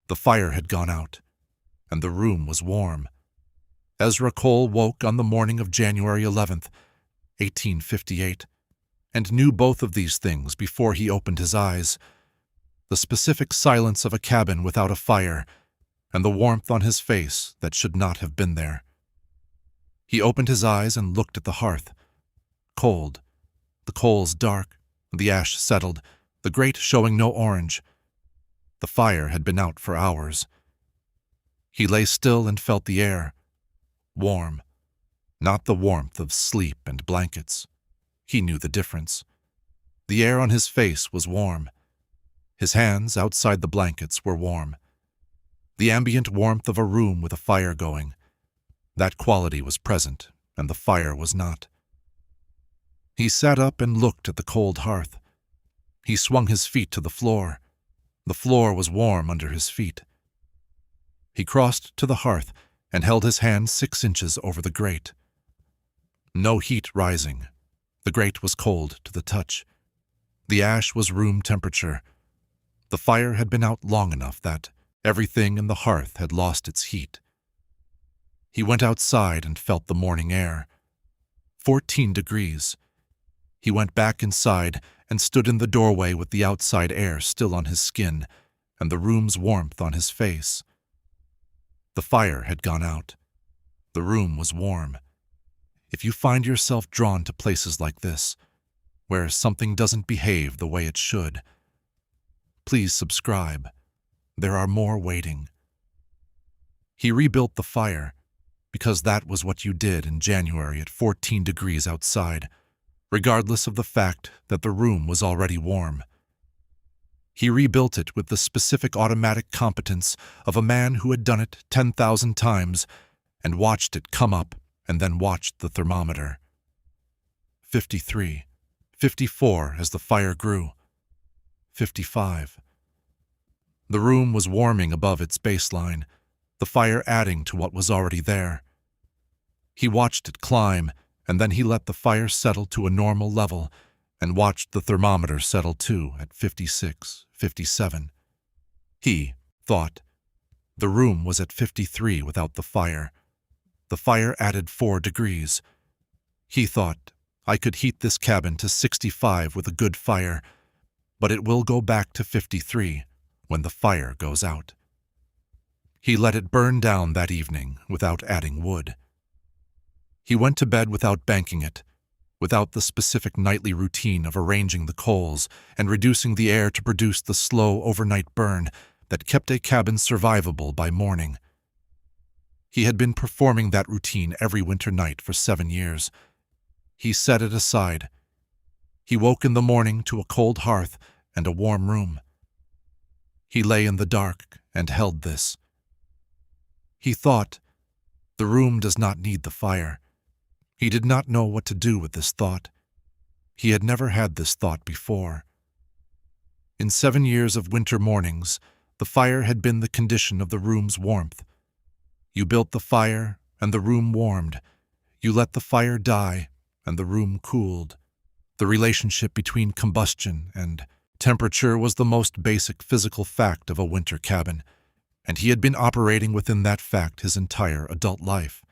The fire had gone out, and the room was warm. Ezra Cole woke on the morning of January 11th, 1858, and knew both of these things before he opened his eyes: the specific silence of a cabin without a fire, and the warmth on his face that should not have been there. He opened his eyes and looked at the hearth. Cold, the coals dark, the ash settled, the grate showing no orange. The fire had been out for hours. He lay still and felt the air. Warm. Not the warmth of sleep and blankets. He knew the difference. The air on his face was warm. His hands, outside the blankets, were warm. The ambient warmth of a room with a fire going. That quality was present, and the fire was not. He sat up and looked at the cold hearth. He swung his feet to the floor. The floor was warm under his feet. He crossed to the hearth and held his hand 6 inches over the grate. No heat rising. The grate was cold to the touch. The ash was room temperature. The fire had been out long enough that everything in the hearth had lost its heat. He went outside and felt the morning air. 14 degrees. He went back inside and stood in the doorway with the outside air still on his skin and the room's warmth on his face. The fire had gone out. The room was warm. If you find yourself drawn to places like this, where something doesn't behave the way it should, please subscribe. There are more waiting. He rebuilt the fire, because that was what you did in January at 14 degrees outside, regardless of the fact that the room was already warm. He rebuilt it with the specific automatic competence of a man who had done it 10,000 times and watched it come up and then watched the thermometer. 53, 54 as the fire grew, 55. The room was warming above its baseline, the fire adding to what was already there. He watched it climb, and then he let the fire settle to a normal level and watched the thermometer settle too at 56, 57. He thought. The room was at 53 without the fire. The fire added 4 degrees. He thought, I could heat this cabin to 65 with a good fire, but it will go back to 53 when the fire goes out. He let it burn down that evening without adding wood. He went to bed without banking it, without the specific nightly routine of arranging the coals and reducing the air to produce the slow overnight burn that kept a cabin survivable by morning. He had been performing that routine every winter night for 7 years. He set it aside. He woke in the morning to a cold hearth and a warm room. He lay in the dark and held this. He thought, the room does not need the fire. He did not know what to do with this thought. He had never had this thought before. In 7 years of winter mornings, the fire had been the condition of the room's warmth. You built the fire, and the room warmed. You let the fire die, and the room cooled. The relationship between combustion and temperature was the most basic physical fact of a winter cabin, and he had been operating within that fact his entire adult life.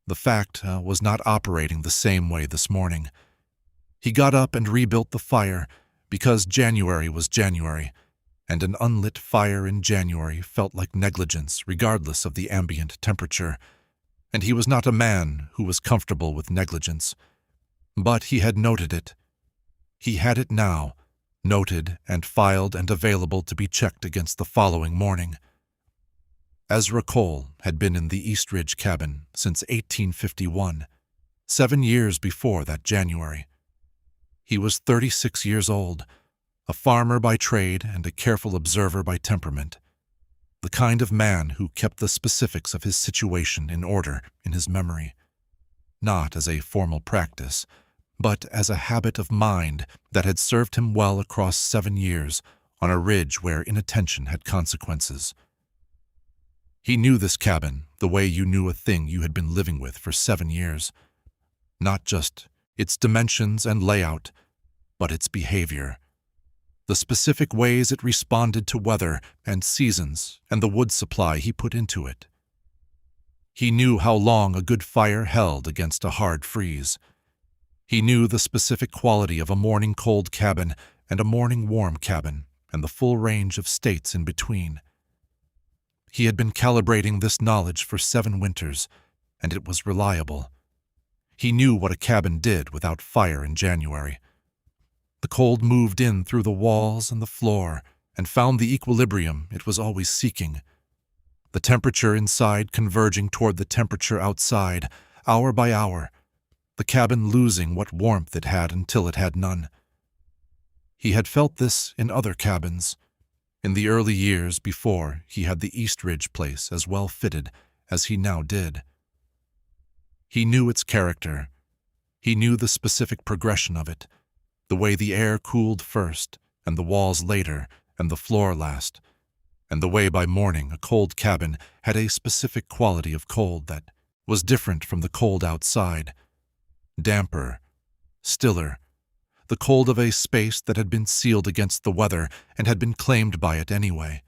The fact was not operating the same way this morning. He got up and rebuilt the fire because January was January, and an unlit fire in January felt like negligence regardless of the ambient temperature, and he was not a man who was comfortable with negligence. But he had noted it. He had it now, noted and filed and available to be checked against the following morning. Ezra Cole had been in the East Ridge cabin since 1851, 7 years before that January. He was 36 years old, a farmer by trade and a careful observer by temperament, the kind of man who kept the specifics of his situation in order in his memory, not as a formal practice, but as a habit of mind that had served him well across 7 years on a ridge where inattention had consequences. He knew this cabin the way you knew a thing you had been living with for 7 years, not just its dimensions and layout, but its behavior. the specific ways it responded to weather and seasons and the wood supply he put into it. He knew how long a good fire held against a hard freeze. He knew the specific quality of a morning cold cabin and a morning warm cabin and the full range of states in between. He had been calibrating this knowledge for 7 winters, and it was reliable. He knew what a cabin did without fire in January. The cold moved in through the walls and the floor and found the equilibrium it was always seeking. The temperature inside converging toward the temperature outside, hour by hour, the cabin losing what warmth it had until it had none. He had felt this in other cabins, in the early years before he had the East Ridge place as well fitted as he now did. He knew its character. He knew the specific progression of it, the way the air cooled first, and the walls later, and the floor last, and the way by morning a cold cabin had a specific quality of cold that was different from the cold outside, damper, stiller, the cold of a space that had been sealed against the weather and had been claimed by it anyway.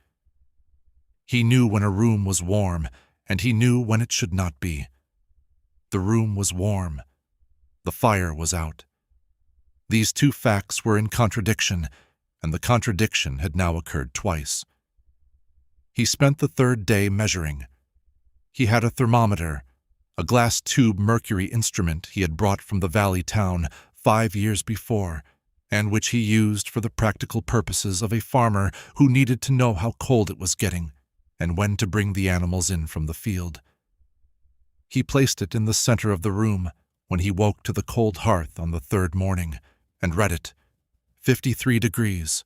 He knew when a room was warm, and he knew when it should not be. The room was warm. The fire was out. These two facts were in contradiction, and the contradiction had now occurred twice. He spent the 3rd day measuring. He had a thermometer, a glass tube mercury instrument he had brought from the valley town 5 years before, and which he used for the practical purposes of a farmer who needed to know how cold it was getting and when to bring the animals in from the field. He placed it in the center of the room when he woke to the cold hearth on the 3rd morning and read it, 53 degrees.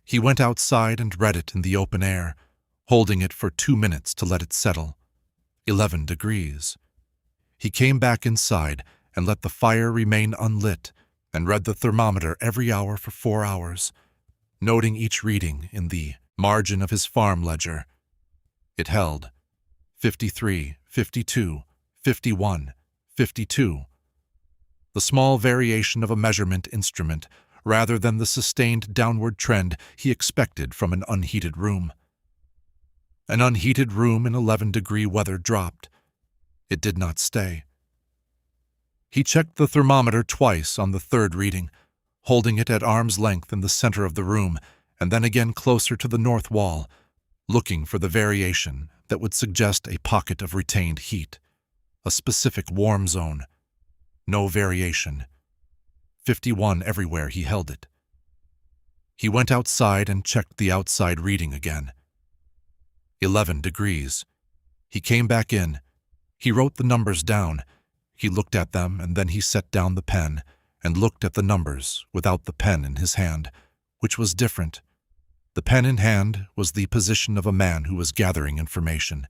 He went outside and read it in the open air, holding it for 2 minutes to let it settle, 11 degrees. He came back inside and let the fire remain unlit and read the thermometer every hour for 4 hours, noting each reading in the margin of his farm ledger. It held 53, 52, 51, 52. The small variation of a measurement instrument rather than the sustained downward trend he expected from an unheated room. An unheated room in 11-degree weather dropped. It did not stay. He checked the thermometer twice on the 3rd reading, holding it at arm's length in the center of the room and then again closer to the north wall, looking for the variation that would suggest a pocket of retained heat, a specific warm zone. No variation. 51 everywhere he held it. He went outside and checked the outside reading again. 11 degrees. He came back in. He wrote the numbers down. He looked at them and then he set down the pen and looked at the numbers without the pen in his hand, which was different. The pen in hand was the position of a man who was gathering information,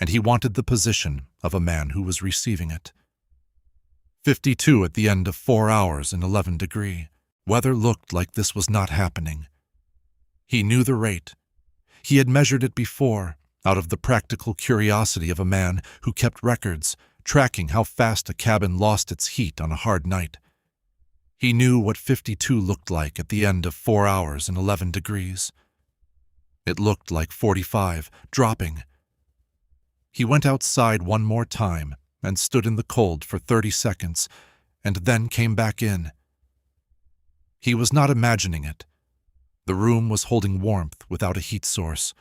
and he wanted the position of a man who was receiving it. 52 at the end of 4 hours in 11 degree. Weather looked like this was not happening. He knew the rate. He had measured it before, out of the practical curiosity of a man who kept records, tracking how fast a cabin lost its heat on a hard night. He knew what 52 looked like at the end of 4 hours in 11 degrees. It looked like 45, dropping. He went outside one more time and stood in the cold for 30 seconds, and then came back in. He was not imagining it. The room was holding warmth without a heat source.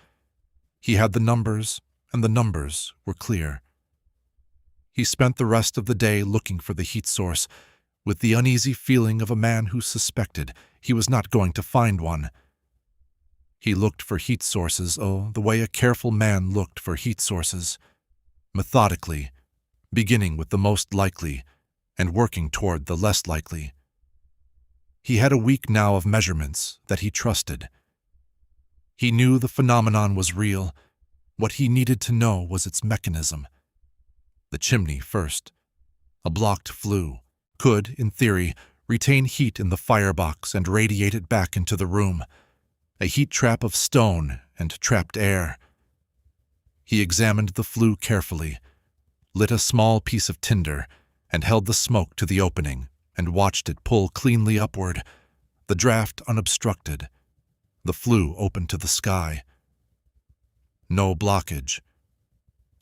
He had the numbers, and the numbers were clear. He spent the rest of the day looking for the heat source, with the uneasy feeling of a man who suspected he was not going to find one. He looked for heat sources, the way a careful man looked for heat sources, methodically, beginning with the most likely and working toward the less likely. He had a week now of measurements that he trusted. He knew the phenomenon was real. What he needed to know was its mechanism. The chimney first. A blocked flue could, in theory, retain heat in the firebox and radiate it back into the room. A heat trap of stone and trapped air. He examined the flue carefully, lit a small piece of tinder, and held the smoke to the opening and watched it pull cleanly upward, The draft unobstructed. The flue open to the sky. No blockage.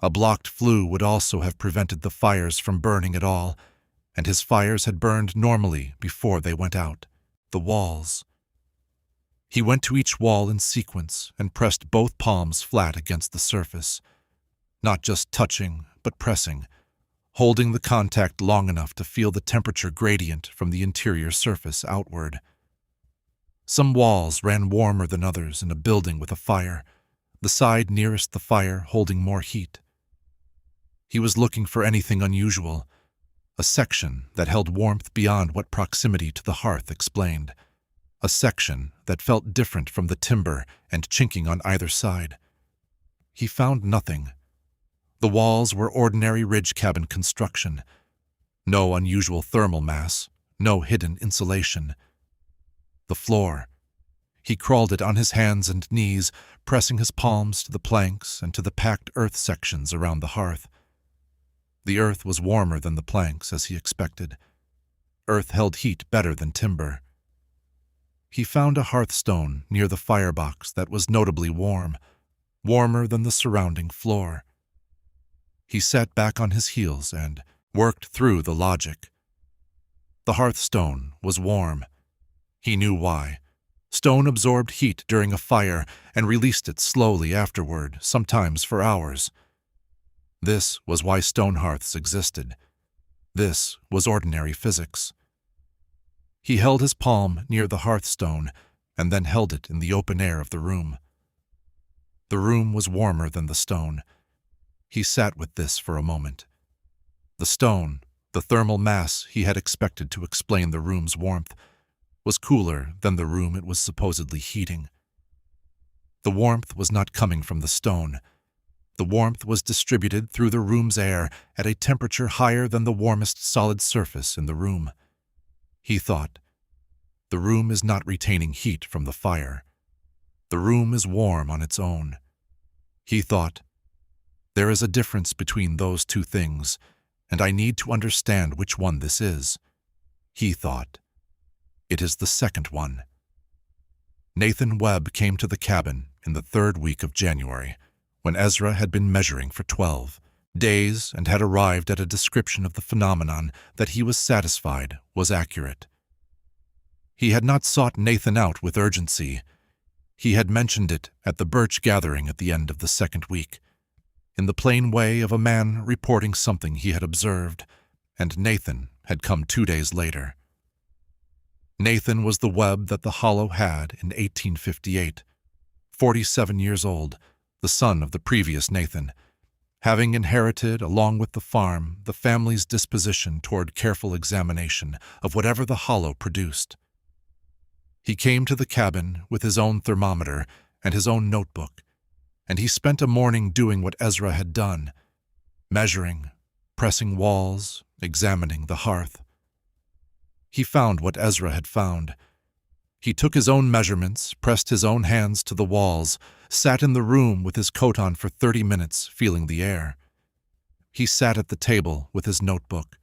A blocked flue would also have prevented the fires from burning at all, and his fires had burned normally before they went out. The walls. He went to each wall in sequence and pressed both palms flat against the surface, not just touching, but pressing, holding the contact long enough to feel the temperature gradient from the interior surface outward. Some walls ran warmer than others in a building with a fire, the side nearest the fire holding more heat. He was looking for anything unusual, a section that held warmth beyond what proximity to the hearth explained, a section that felt different from the timber and chinking on either side. He found nothing. The walls were ordinary ridge cabin construction. No unusual thermal mass, no hidden insulation. The floor. He crawled it on his hands and knees, pressing his palms to the planks and to the packed earth sections around the hearth. The earth was warmer than the planks, as he expected. Earth held heat better than timber. He found a hearthstone near the firebox that was notably warm, warmer than the surrounding floor. He sat back on his heels and worked through the logic. The hearthstone was warm. He knew why. Stone absorbed heat during a fire and released it slowly afterward, sometimes for hours. This was why stone hearths existed. This was ordinary physics. He held his palm near the hearthstone and then held it in the open air of the room. The room was warmer than the stone. He sat with this for a moment. The stone, the thermal mass he had expected to explain the room's warmth, was cooler than the room it was supposedly heating. The warmth was not coming from the stone. The warmth was distributed through the room's air at a temperature higher than the warmest solid surface in the room. He thought, the room is not retaining heat from the fire. The room is warm on its own. He thought, there is a difference between those two things, and I need to understand which one this is. He thought, it is the second one. Nathan Webb came to the cabin in the 3rd week of January, when Ezra had been measuring for 12 days and had arrived at a description of the phenomenon that he was satisfied was accurate. He had not sought Nathan out with urgency. He had mentioned it at the birch gathering at the end of the 2nd week, in the plain way of a man reporting something he had observed, and Nathan had come 2 days later. Nathan was the Webb that the Hollow had in 1858, 47 years old, the son of the previous Nathan, having inherited, along with the farm, the family's disposition toward careful examination of whatever the Hollow produced. He came to the cabin with his own thermometer and his own notebook, and he spent a morning doing what Ezra had done, measuring, pressing walls, examining the hearth. He found what Ezra had found. He took his own measurements, pressed his own hands to the walls, sat in the room with his coat on for 30 minutes, feeling the air. He sat at the table with his notebook.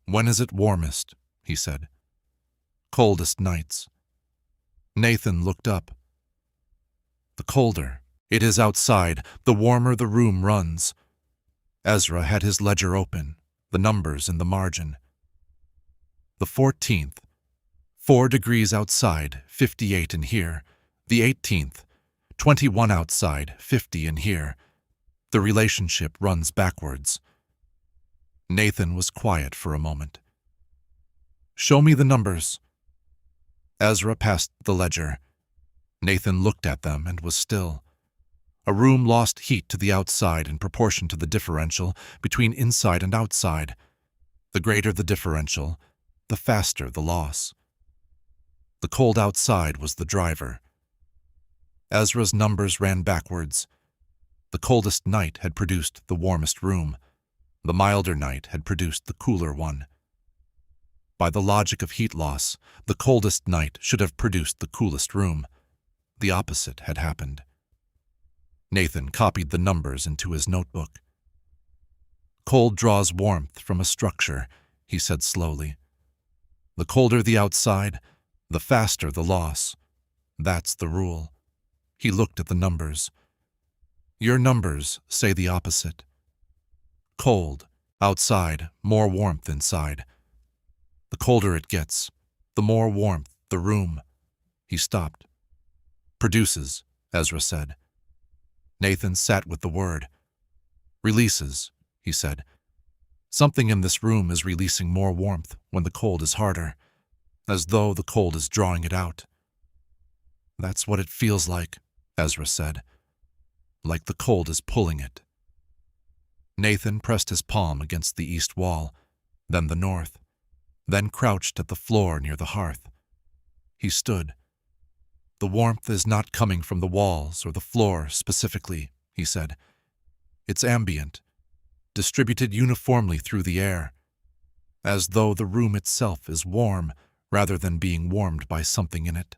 "When is it warmest?" he said. "Coldest nights." Nathan looked up. "The colder it is outside, the warmer the room runs." Ezra had his ledger open, the numbers in the margin. The 14th, 4 degrees outside, 58 in here. The 18th, 21 outside, 50 in here. The relationship runs backwards. Nathan was quiet for a moment. "Show me the numbers." Ezra passed the ledger. Nathan looked at them and was still. A room lost heat to the outside in proportion to the differential between inside and outside. The greater the differential, the faster the loss. The cold outside was the driver. Ezra's numbers ran backwards. The coldest night had produced the warmest room. The milder night had produced the cooler one. By the logic of heat loss, the coldest night should have produced the coolest room. The opposite had happened. Nathan copied the numbers into his notebook. "Cold draws warmth from a structure," he said slowly. "The colder the outside, The faster the loss. That's the rule. He looked at the numbers. Your numbers say the opposite. Cold, outside, more warmth inside. The colder it gets, the more warmth the room. He stopped. Produces, Ezra said. Nathan sat with the word. Releases, he said. Something in this room is releasing more warmth when the cold is harder, as though the cold is drawing it out. That's what it feels like, Ezra said. Like the cold is pulling it. Nathan pressed his palm against the east wall, then the north, then crouched at the floor near the hearth. He stood. The warmth is not coming from the walls or the floor specifically, he said. It's ambient, distributed uniformly through the air, as though the room itself is warm rather than being warmed by something in it.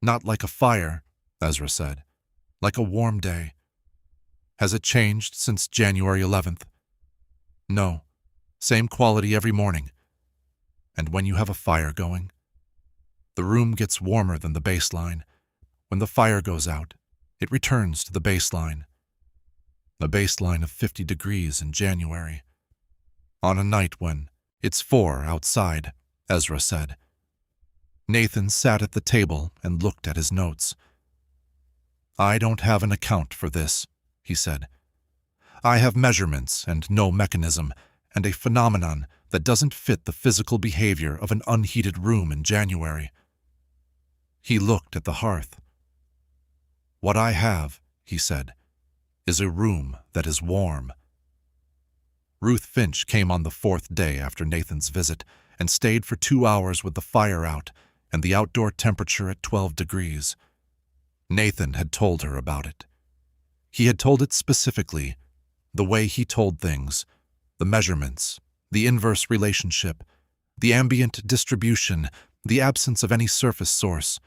Not like a fire, Ezra said, like a warm day. Has it changed since January 11th? No, same quality every morning. And when you have a fire going, the room gets warmer than the baseline. When the fire goes out, it returns to the baseline. A baseline of 50 degrees in January. On a night when it's 4 outside, Ezra said. Nathan sat at the table and looked at his notes. I don't have an account for this, he said. I have measurements and no mechanism, and a phenomenon that doesn't fit the physical behavior of an unheated room in January. He looked at the hearth. What I have, he said, is a room that is warm. Ruth Finch came on the 4th day after Nathan's visit and stayed for 2 hours with the fire out and the outdoor temperature at 12 degrees. Nathan had told her about it. He had told it specifically, the way he told things, the measurements, the inverse relationship, the ambient distribution, the absence of any surface source.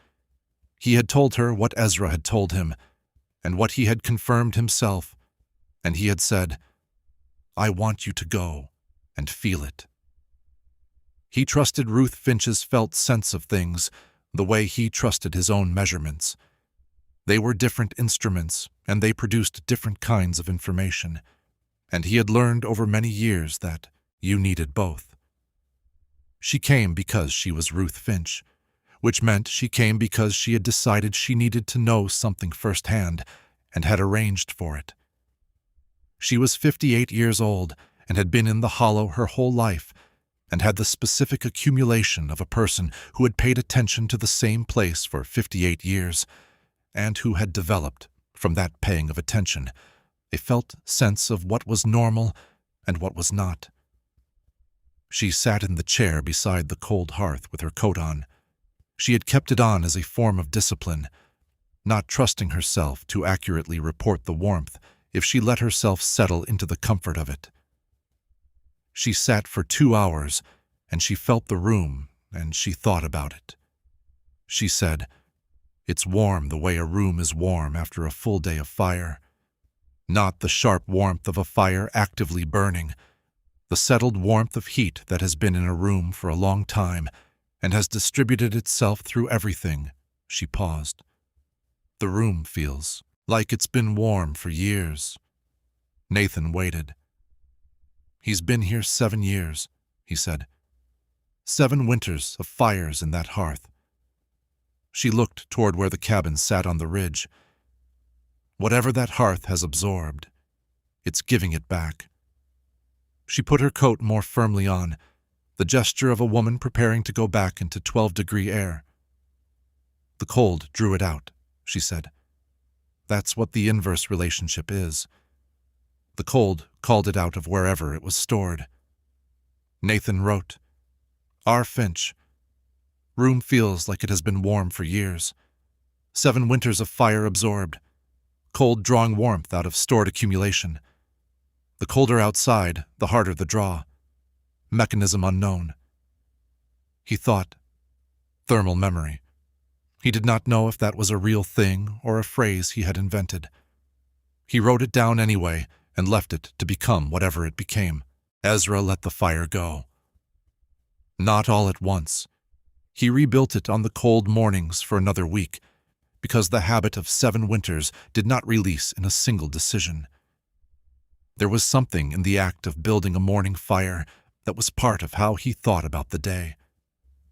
He had told her what Ezra had told him, and what he had confirmed himself, and he had said, I want you to go and feel it. He trusted Ruth Finch's felt sense of things, the way he trusted his own measurements. They were different instruments, and they produced different kinds of information, and he had learned over many years that you needed both. She came because she was Ruth Finch, which meant she came because she had decided she needed to know something firsthand and had arranged for it. She was 58 years old and had been in the hollow her whole life and had the specific accumulation of a person who had paid attention to the same place for 58 years and who had developed, from that paying of attention, a felt sense of what was normal and what was not. She sat in the chair beside the cold hearth with her coat on. She had kept it on as a form of discipline, not trusting herself to accurately report the warmth if she let herself settle into the comfort of it. She sat for 2 hours, and she felt the room, and she thought about it. She said, It's warm the way a room is warm after a full day of fire. Not the sharp warmth of a fire actively burning, the settled warmth of heat that has been in a room for a long time and has distributed itself through everything. She paused. The room feels like it's been warm for years. Nathan waited. He's been here 7 years, he said. 7 winters of fires in that hearth. She looked toward where the cabin sat on the ridge. Whatever that hearth has absorbed, it's giving it back. She put her coat more firmly on, the gesture of a woman preparing to go back into 12-degree air. The cold drew it out, she said. That's what the inverse relationship is. The cold called it out of wherever it was stored. Nathan wrote, R. Finch. Room feels like it has been warm for years. 7 winters of fire absorbed. Cold drawing warmth out of stored accumulation. The colder outside, the harder the draw. Mechanism unknown. He thought. Thermal memory. He did not know if that was a real thing or a phrase he had invented. He wrote it down anyway and left it to become whatever it became. Ezra let the fire go. Not all at once. He rebuilt it on the cold mornings for another week, because the habit of 7 winters did not release in a single decision. There was something in the act of building a morning fire that was part of how he thought about the day,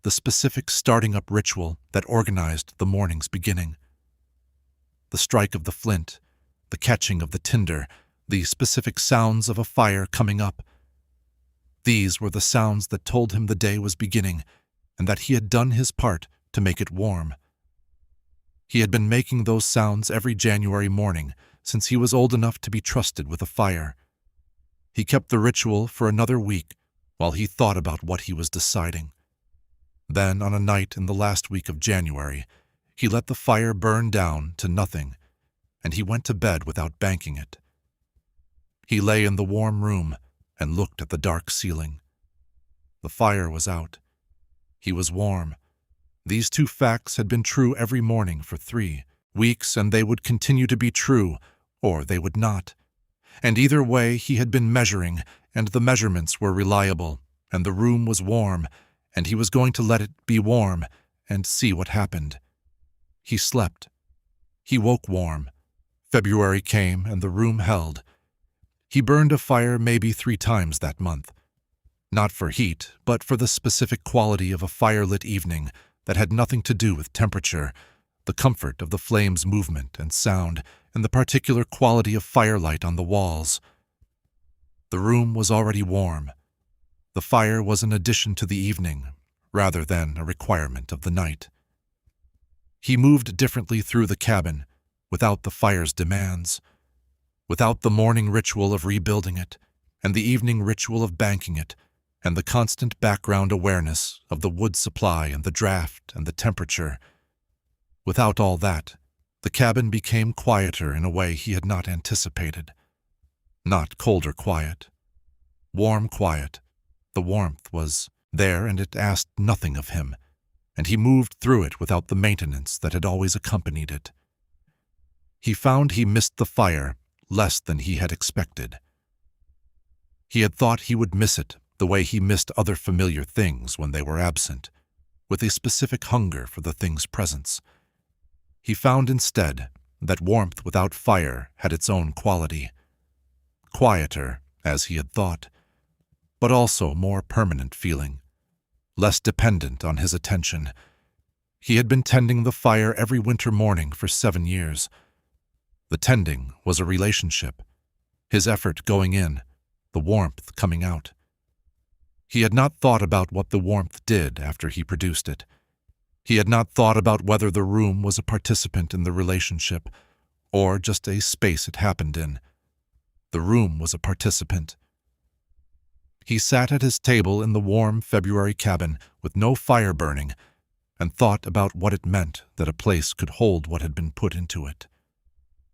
the specific starting up ritual that organized the morning's beginning. The strike of the flint, the catching of the tinder, the specific sounds of a fire coming up. These were the sounds that told him the day was beginning and that he had done his part to make it warm. He had been making those sounds every January morning since he was old enough to be trusted with a fire. He kept the ritual for another week while he thought about what he was deciding. Then, on a night in the last week of January, he let the fire burn down to nothing, and he went to bed without banking it. He lay in the warm room and looked at the dark ceiling. The fire was out. He was warm. These 2 facts had been true every morning for 3 weeks, and they would continue to be true, or they would not. And either way, he had been measuring, and the measurements were reliable, and the room was warm, and he was going to let it be warm and see what happened. He slept. He woke warm. February came, and the room held. He burned a fire maybe 3 times that month. Not for heat, but for the specific quality of a fire-lit evening that had nothing to do with temperature, the comfort of the flame's movement and sound, and the particular quality of firelight on the walls. The room was already warm. The fire was an addition to the evening, rather than a requirement of the night. He moved differently through the cabin, without the fire's demands, without the morning ritual of rebuilding it, and the evening ritual of banking it, and the constant background awareness of the wood supply and the draft and the temperature. Without all that, the cabin became quieter in a way he had not anticipated. Not colder quiet. Warm quiet. The warmth was there, and it asked nothing of him, and he moved through it without the maintenance that had always accompanied it. He found he missed the fire less than he had expected. He had thought he would miss it the way he missed other familiar things when they were absent, with a specific hunger for the thing's presence. He found instead that warmth without fire had its own quality. Quieter, as he had thought, but also more permanent feeling, less dependent on his attention. He had been tending the fire every winter morning for 7 years. The tending was a relationship, his effort going in, the warmth coming out. He had not thought about what the warmth did after he produced it. He had not thought about whether the room was a participant in the relationship, or just a space it happened in. The room was a participant. He sat at his table in the warm February cabin with no fire burning, and thought about what it meant that a place could hold what had been put into it.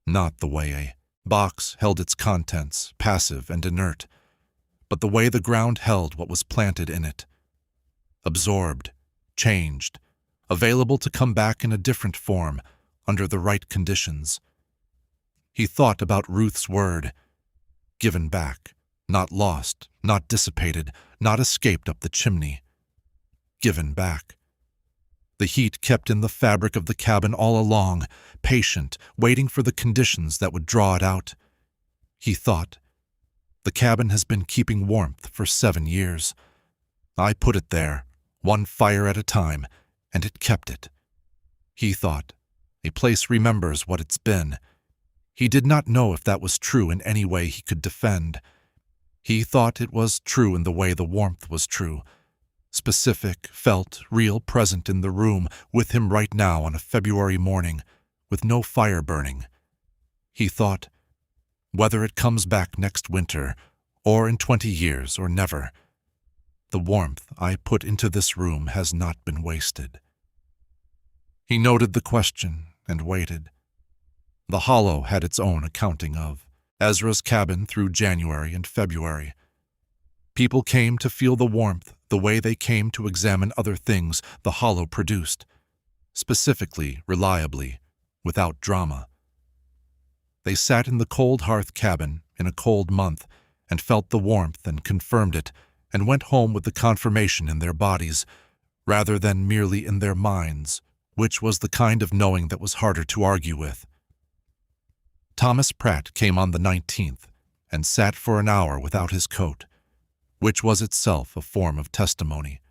Not the way a box held its contents, passive and inert, but the way the ground held what was planted in it. Absorbed, changed, available to come back in a different form, under the right conditions. He thought about Ruth's word, given back, not lost, not dissipated, not escaped up the chimney. Given back. The heat kept in the fabric of the cabin all along, patient, waiting for the conditions that would draw it out. He thought, the cabin has been keeping warmth for 7 years. I put it there, one fire at a time, and it kept it. He thought, a place remembers what it's been. He did not know if that was true in any way he could defend. He thought it was true in the way the warmth was true. Specific, felt, real, present in the room, with him right now on a February morning, with no fire burning. He thought, whether it comes back next winter, or in 20 years, or never, the warmth I put into this room has not been wasted. He noted the question and waited. The hollow had its own accounting of Ezra's cabin through January and February. People came to feel the warmth the way they came to examine other things the hollow produced, specifically, reliably, without drama. They sat in the cold hearth cabin in a cold month and felt the warmth and confirmed it and went home with the confirmation in their bodies, rather than merely in their minds, which was the kind of knowing that was harder to argue with. Thomas Pratt came on the 19th and sat for an hour without his coat, which was itself a form of testimony.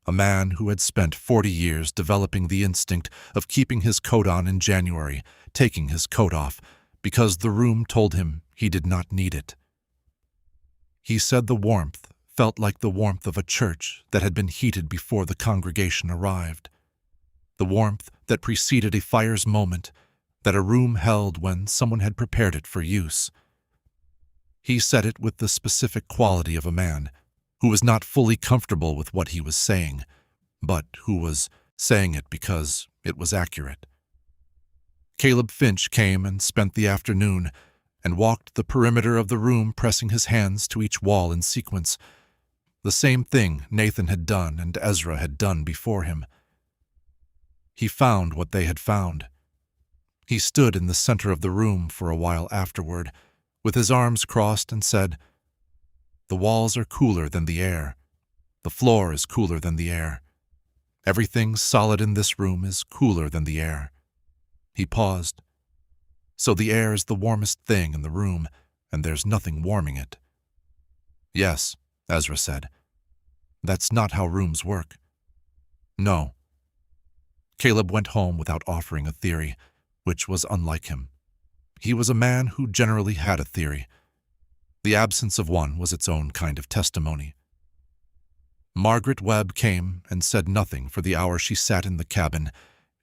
A man who had spent 40 years developing the instinct of keeping his coat on in January, taking his coat off, because the room told him he did not need it. He said the warmth felt like the warmth of a church that had been heated before the congregation arrived, the warmth that preceded a fire's moment that a room held when someone had prepared it for use. He said it with the specific quality of a man who was not fully comfortable with what he was saying, but who was saying it because it was accurate. Caleb Finch came and spent the afternoon and walked the perimeter of the room, pressing his hands to each wall in sequence, the same thing Nathan had done and Ezra had done before him. He found what they had found. He stood in the center of the room for a while afterward, with his arms crossed, and said, "The walls are cooler than the air. The floor is cooler than the air. Everything solid in this room is cooler than the air." He paused. "So the air is the warmest thing in the room, and there's nothing warming it." "Yes," Ezra said. "That's not how rooms work." "No." Caleb went home without offering a theory, which was unlike him. He was a man who generally had a theory. The absence of one was its own kind of testimony. Margaret Webb came and said nothing for the hour she sat in the cabin,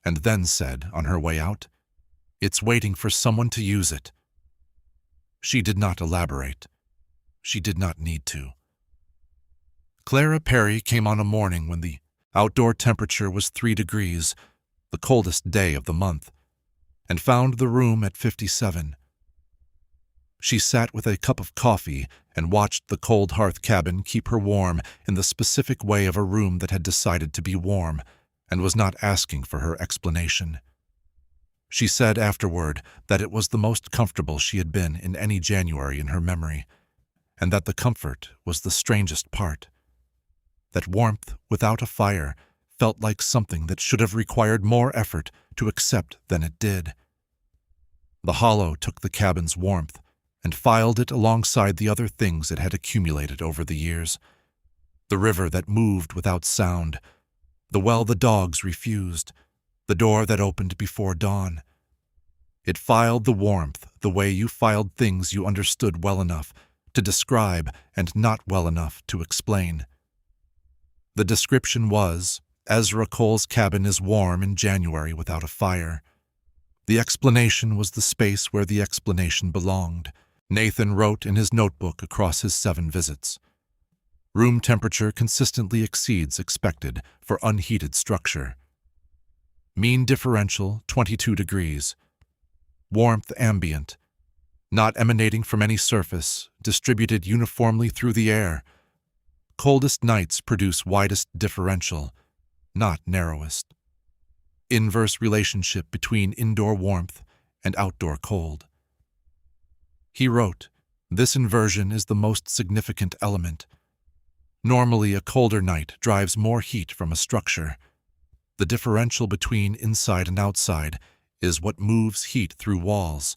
and then said, on her way out, "It's waiting for someone to use it." She did not elaborate. She did not need to. Clara Perry came on a morning when the outdoor temperature was 3 degrees, the coldest day of the month, and found the room at 57. She sat with a cup of coffee and watched the cold hearth cabin keep her warm in the specific way of a room that had decided to be warm and was not asking for her explanation. She said afterward that it was the most comfortable she had been in any January in her memory, and that the comfort was the strangest part. That warmth without a fire felt like something that should have required more effort to accept than it did. The hollow took the cabin's warmth and filed it alongside the other things it had accumulated over the years. The river that moved without sound, the well the dogs refused, the door that opened before dawn. It filed the warmth the way you filed things you understood well enough to describe and not well enough to explain. The description was, Ezra Cole's cabin is warm in January without a fire. The explanation was the space where the explanation belonged. Nathan wrote in his notebook across his 7 visits. Room temperature consistently exceeds expected for unheated structure. Mean differential 22 degrees. Warmth ambient, not emanating from any surface, distributed uniformly through the air. Coldest nights produce widest differential, not narrowest. Inverse relationship between indoor warmth and outdoor cold. He wrote, "This inversion is the most significant element. Normally, a colder night drives more heat from a structure. The differential between inside and outside is what moves heat through walls,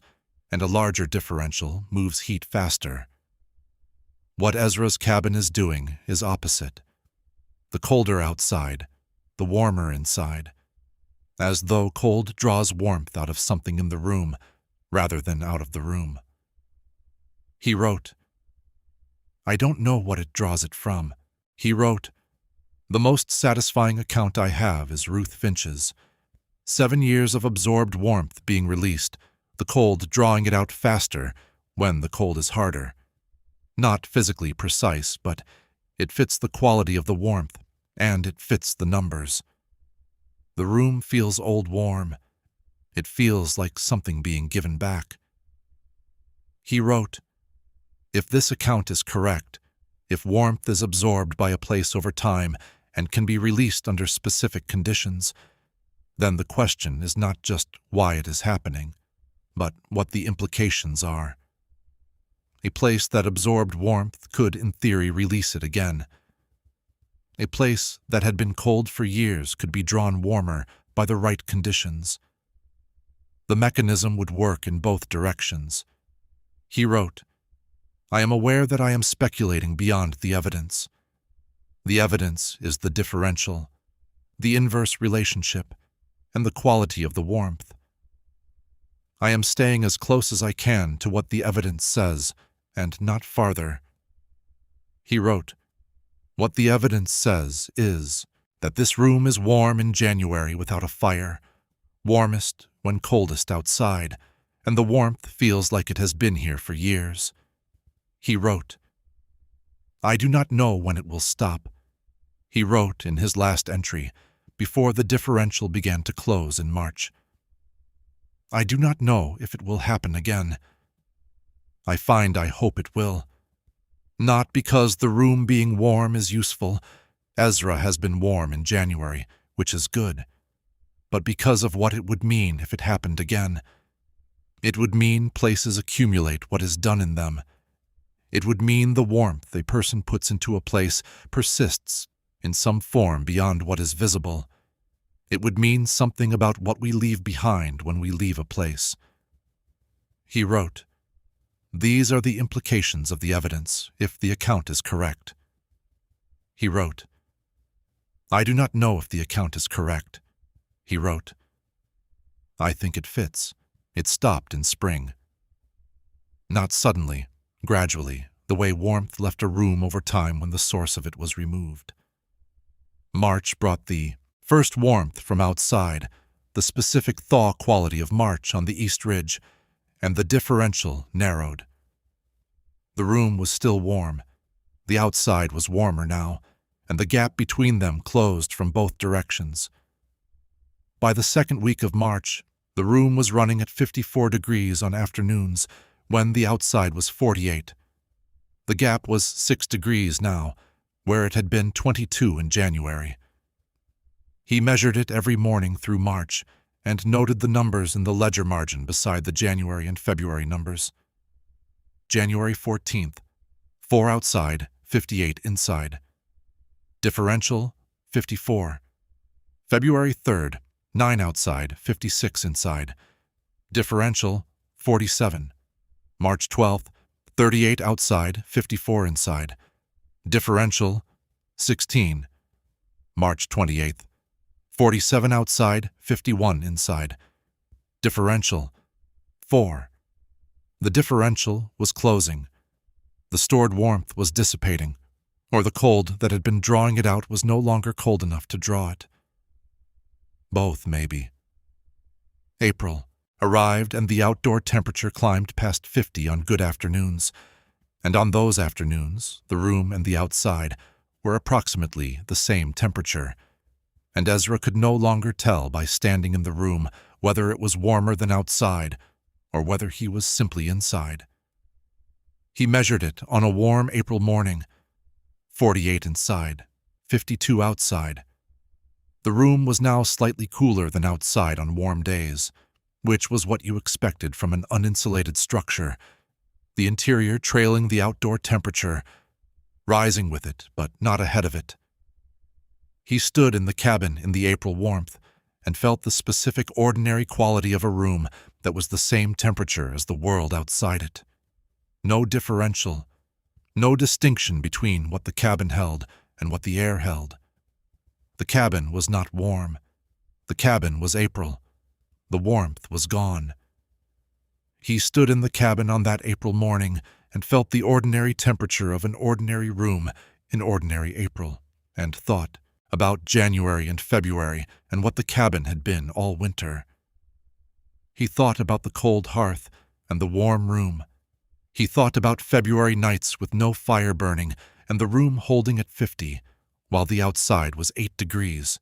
and a larger differential moves heat faster. What Ezra's cabin is doing is opposite. The colder outside, the warmer inside, as though cold draws warmth out of something in the room rather than out of the room." He wrote, "I don't know what it draws it from." He wrote, "The most satisfying account I have is Ruth Finch's. 7 years of absorbed warmth being released, the cold drawing it out faster when the cold is harder. Not physically precise, but it fits the quality of the warmth, and it fits the numbers. The room feels old warm. It feels like something being given back." He wrote, "If this account is correct, if warmth is absorbed by a place over time and can be released under specific conditions, then the question is not just why it is happening, but what the implications are. A place that absorbed warmth could, in theory, release it again. A place that had been cold for years could be drawn warmer by the right conditions. The mechanism would work in both directions. He wrote, "I am aware that I am speculating beyond the evidence. The evidence is the differential, the inverse relationship, and the quality of the warmth. I am staying as close as I can to what the evidence says, and not farther." He wrote, "What the evidence says is that this room is warm in January without a fire, warmest when coldest outside, and the warmth feels like it has been here for years." He wrote, "I do not know when it will stop." He wrote in his last entry, before the differential began to close in March, "I do not know if it will happen again. I hope it will. Not because the room being warm is useful. Ezra has been warm in January, which is good. But because of what it would mean if it happened again. It would mean places accumulate what is done in them. It would mean the warmth a person puts into a place persists in some form beyond what is visible. It would mean something about what we leave behind when we leave a place." He wrote, "These are the implications of the evidence, if the account is correct." He wrote, "I do not know if the account is correct." He wrote, "I think it fits. It stopped in spring." Not suddenly, gradually, the way warmth left a room over time when the source of it was removed. March brought the first warmth from outside, the specific thaw quality of March on the East Ridge, and the differential narrowed. The room was still warm. The outside was warmer now, and the gap between them closed from both directions. By the second week of March, the room was running at 54 degrees on afternoons, when the outside was 48. The gap was 6 degrees now, where it had been 22 in January. He measured it every morning through March, and noted the numbers in the ledger margin beside the January and February numbers. January 14th, 4 outside, 58 inside. Differential, 54. February 3rd, 9 outside, 56 inside. Differential, 47. March 12th, 38 outside, 54 inside. Differential, 16. March 28th, 47 outside, 51 inside. Differential, 4. The differential was closing. The stored warmth was dissipating, or the cold that had been drawing it out was no longer cold enough to draw it. Both, maybe. April arrived, and the outdoor temperature climbed past 50 on good afternoons, and on those afternoons, the room and the outside were approximately the same temperature, and Ezra could no longer tell by standing in the room whether it was warmer than outside or whether he was simply inside. He measured it on a warm April morning, 48 inside, 52 outside. The room was now slightly cooler than outside on warm days, which was what you expected from an uninsulated structure, the interior trailing the outdoor temperature, rising with it, but not ahead of it. He stood in the cabin in the April warmth and felt the specific ordinary quality of a room that was the same temperature as the world outside it. No differential, no distinction between what the cabin held and what the air held. The cabin was not warm. The cabin was April. The warmth was gone. He stood in the cabin on that April morning and felt the ordinary temperature of an ordinary room in ordinary April, and thought about January and February and what the cabin had been all winter. He thought about the cold hearth and the warm room. He thought about February nights with no fire burning and the room holding at 50, while the outside was 8 degrees.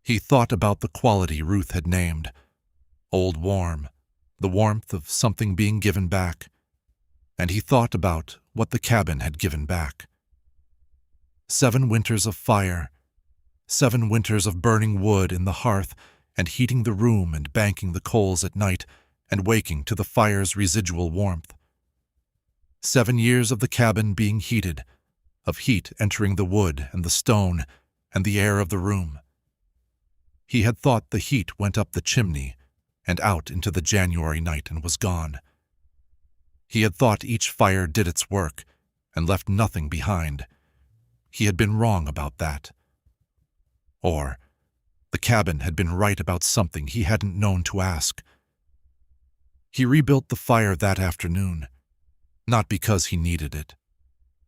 He thought about the quality Ruth had named, old warm, the warmth of something being given back, and he thought about what the cabin had given back. 7 winters of fire, 7 winters of burning wood in the hearth and heating the room and banking the coals at night and waking to the fire's residual warmth. 7 years of the cabin being heated, of heat entering the wood and the stone and the air of the room. He had thought the heat went up the chimney and out into the January night and was gone. He had thought each fire did its work and left nothing behind. He had been wrong about that. Or the cabin had been right about something he hadn't known to ask. He rebuilt the fire that afternoon, not because he needed it,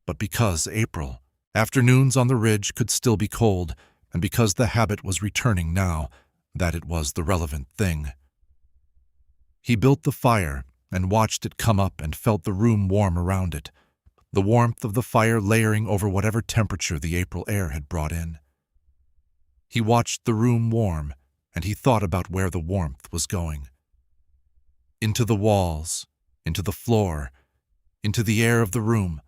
but because April. Afternoons on the ridge could still be cold, and because the habit was returning now that it was the relevant thing. He built the fire and watched it come up and felt the room warm around it, the warmth of the fire layering over whatever temperature the April air had brought in. He watched the room warm, and he thought about where the warmth was going. Into the walls, into the floor, into the air of the room,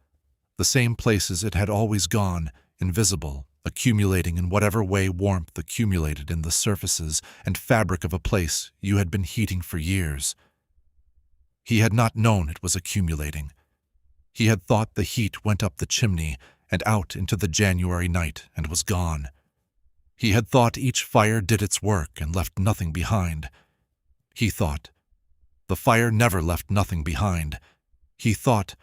the same places it had always gone, invisible, accumulating in whatever way warmth accumulated in the surfaces and fabric of a place you had been heating for years. He had not known it was accumulating. He had thought the heat went up the chimney and out into the January night and was gone. He had thought each fire did its work and left nothing behind. He thought, the fire never left nothing behind. He thought,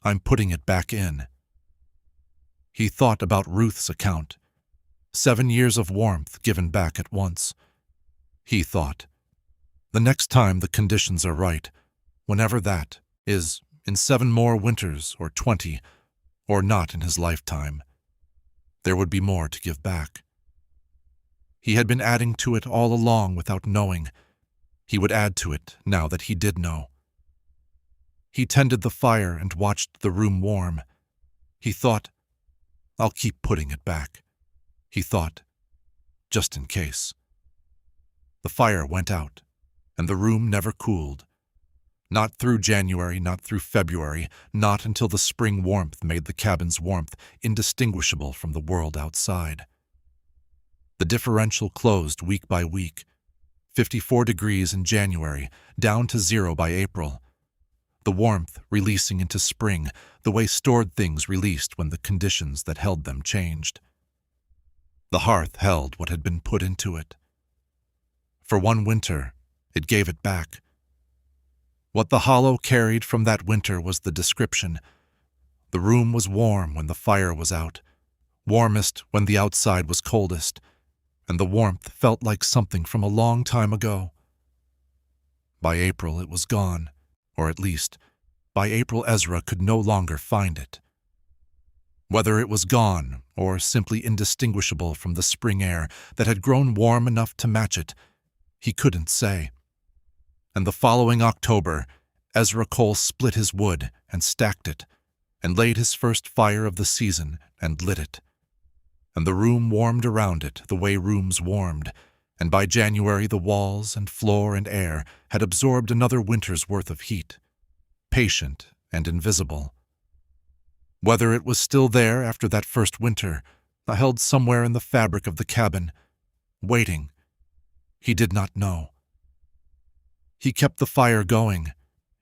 I'm putting it back in. He thought about Ruth's account, 7 years of warmth given back at once. He thought, the next time the conditions are right, whenever that is, in 7 more winters or 20, or not in his lifetime, there would be more to give back. He had been adding to it all along without knowing. He would add to it now that he did know. He tended the fire and watched the room warm. He thought, I'll keep putting it back. He thought, just in case. The fire went out, and the room never cooled. Not through January, not through February, not until the spring warmth made the cabin's warmth indistinguishable from the world outside. The differential closed week by week, 54 degrees in January, down to 0 by April. The warmth releasing into spring, the way stored things released when the conditions that held them changed. The hearth held what had been put into it. For one winter, it gave it back. What the hollow carried from that winter was the description. The room was warm when the fire was out, warmest when the outside was coldest, and the warmth felt like something from a long time ago. By April it was gone, or at least, by April Ezra could no longer find it. Whether it was gone, or simply indistinguishable from the spring air that had grown warm enough to match it, he couldn't say. And the following October, Ezra Cole split his wood and stacked it, and laid his first fire of the season and lit it. And the room warmed around it the way rooms warmed, and by January the walls and floor and air had absorbed another winter's worth of heat, patient and invisible. Whether it was still there after that first winter, held somewhere in the fabric of the cabin, waiting, he did not know. He kept the fire going.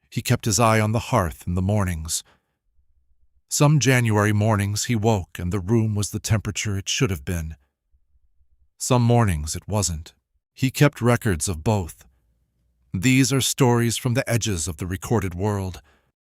He kept his eye on the hearth in the mornings. Some January mornings he woke and the room was the temperature it should have been. Some mornings it wasn't. He kept records of both. These are stories from the edges of the recorded world.